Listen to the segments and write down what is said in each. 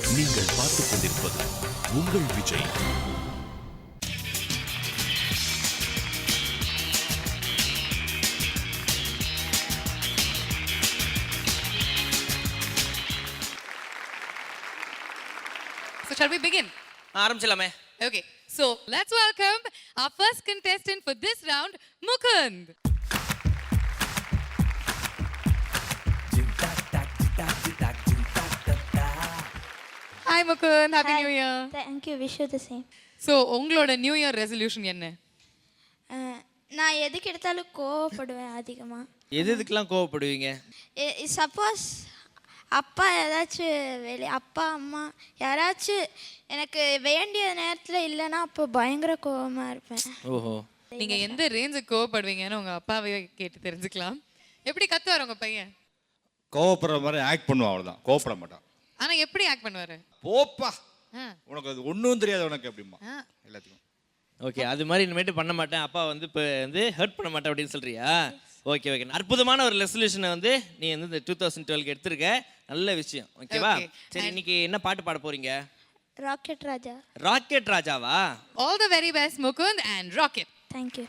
நீங்கள் பார்த்துக் கொண்டிருப்பது உங்கள் Vijay. So shall we begin? ஆரம்பிச்சலாமே. Okay. So let's welcome our first contestant for this round, Mukund. Hi Mukund, happy Hi. new year. Thank you, wish you the same. So உங்களோட new year resolution என்ன? நான் எதுக்கு எடுத்தாலும் கோவப்படுவேன் அதிகமாக. எதுக்கெல்லாம் கோவப்படுவீங்க? Suppose அப்பா ஏதாச்சும் அப்பா அம்மா யாராச்சும் எனக்கு வேண்டிய நேரத்தில் இல்லைன்னா அப்போ பயங்கர கோவமாக இருப்பேன். ஓஹோ. நீங்க எந்த ரேஞ்சுக்கு கோவப்படுவீங்கன்னு உங்க அப்பாவே கேட்டு தெரிஞ்சுக்கலாம். எப்படி கத்துவார் உங்க பையன்? கோவப்படுற மாதிரி ஆக்ட் பண்ணுவான், அவ்வளோதான். கோவப்பட மாட்டான். ஆனா எப்படி ஆக்ட் பண்ணுவாரு? போப்பா, உனக்கு அது ஒன்றும் தெரியாது உனக்கு அப்படிமா எல்லாத்துக்கும். ஓகே, அது மாதிரி இனிமேட்டு பண்ண மாட்டேன், அப்பா வந்து இப்போ வந்து ஹர்ட் பண்ண மாட்டேன் அப்படின்னு சொல்றியா? ஓகே ஓகே, அற்புதமான ஒரு ரெசல்யூஷனை வந்து நீ வந்து இந்த 2012 எடுத்திருக்க, நல்ல விஷயம். ஓகேவா? சரி, இன்னைக்கு என்ன பாட்டு பாட போறீங்க? ராக்கெட் ராஜா. ராக்கெட் ராஜாவா? All the very best Mukund and rocket. Thank you.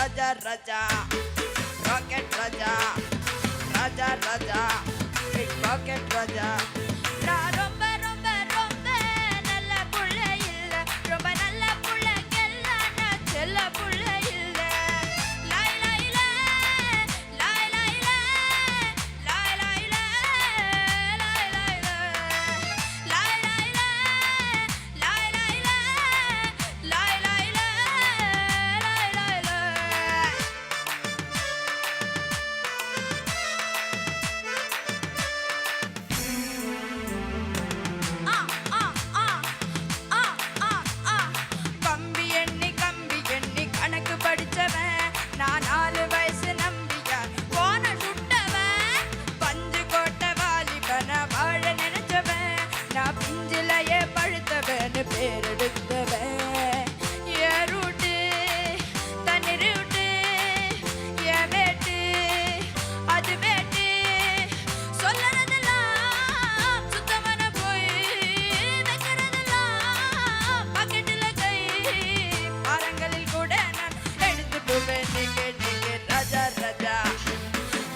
Raja Raja rocket Raja Raja Raja rocket Raja. நான் ரொம்ப ரொம்ப ரொம்ப நல்ல புள்ள இல்ல, ரொம்ப நல்ல புள்ளைக்கெல்லாம் நான் செல்ல புள்ள இல்ல. லாய் லாய் லாய் லாய் லாய் லாய் லாய் லாய் லாய் லாய் லாய் லாய் லாய் லாய் லாய் லாய். கம்பி எண்ணி கணக்கு படிச்சவன், நான் 4 வயசு நம்பியா போன சுட்டவன், பஞ்சு கோட்டை வாலிபன வாழ நினைச்சவன், நான் பிஞ்சிலையே பழுத்தவன்னு பேரெடுத்தவன். ஏ ரூட்டு தண்ணி ரூட்டு, ஏ வேட்டு அது வேட்டு, சொல்லறதெல்லாம் சுத்தமான போய், வைக்கிறதெல்லாம் பாக்கெட்டில் கை, பாரங்களில் கூட நான் எடுத்து போவேன். நீங்க ராஜா Raja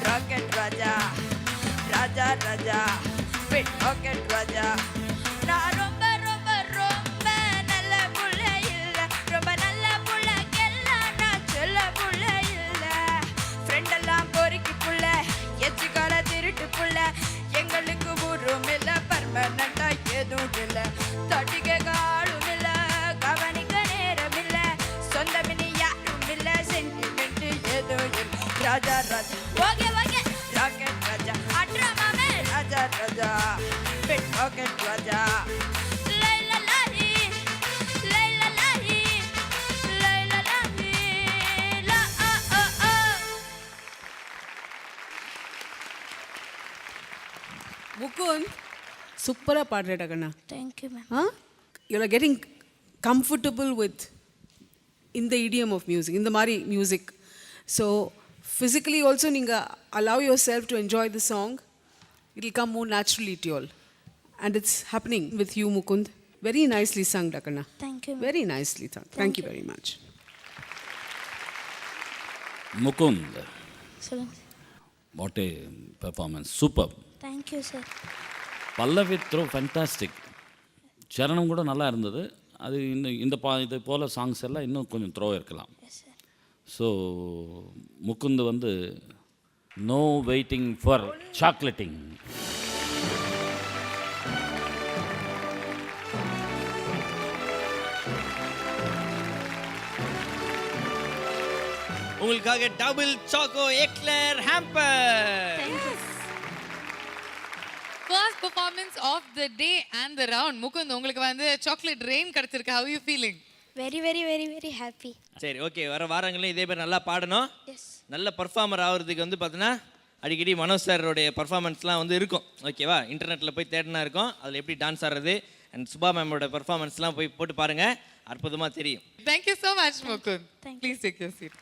rocket Raja Raja Raja bit rocket Raja. நான் ரொம்ப ரொம்ப ரொம்ப நல்ல புள்ள இல்ல, ரொம்ப நல்ல புள்ளைக்கெல்லாம் நான் செல்ல புள்ள இல்ல. ஃப்ரெண்டெல்லாம் பொறுக்கி புள்ள, எச்சுக்கால திருட்டு புள்ள, எங்களுக்கு ஊரும் இல்ல, பர்மனண்டா எதுவும் இல்ல, தட்டிக்க காலும் இல்ல, கவனிக்க நேரம் இல்ல, சொந்தமினி யாரும் இல்ல, சென்டிமெண்ட் எதுவும் இல்ல. Raja Raja okay okay rocket Raja அட்ரா மாமே ராஜா ராஜா பிட் ராக்கெட் ராஜா. லைலா லாஹி லைலா லாஹி லைலா லாஹி லா ஆ ஆ ஆ. முகுந்த் சூப்பராக பாடுறேடா கண்ணா. Thank you ma'am. You are getting comfortable with இந்த இடியம் ஆஃப் மியூசிக், இந்த மாதிரி மியூசிக். ஸோ ஃபிசிக்கலி ஆல்சோ நீங்கள் allow yourself to enjoy the song. It will come more naturally to all and it's happening with you Mukund. Very nicely sung டா கண்ணா. Thank you. Very nicely sung. Thank you very much. Mukund, சொல்லுங்க. What a performance, super. Thank you sir. பல்லவி through fantastic. சரணம் கூட நல்லா இருந்தது. அது இன்னும் இது போல் சாங்ஸ் எல்லாம் இன்னும் கொஞ்சம் த்ரோ இருக்கலாம். ஸோ முகுந்த் வந்து நோ வெயிட்டிங் ஃபார் சாக்லேட்டிங். உங்களுக்காக double choco eclair hamper. First performance of the day and the round. Mukund உங்களுக்கு வந்து சாக்லேட் ரெயின் கிடைச்சிருக்கு. How you feeling? Very very very very happy. சரி ஓகே, வர வாரங்களும் இதே மாதிரி நல்லா பாடணும். எஸ். நல்ல பர்ஃபார்மர் ஆகிறதுக்கு வந்து பார்த்தீங்கன்னா அடிக்கடி மனோஜ் சாரோடைய பர்ஃபார்மன்ஸ்லாம் வந்து இருக்கும். ஓகேவா? இன்டர்நெட்டில் போய் தேடினா இருக்கும் அதில் எப்படி டான்ஸ் ஆடுறது அண்ட் சுபா மேமோட பர்ஃபார்மன்ஸ்லாம் போய் போட்டு பாருங்கள், அற்புதமாக தெரியும். Thank you so much, Mukund. Please take your seat.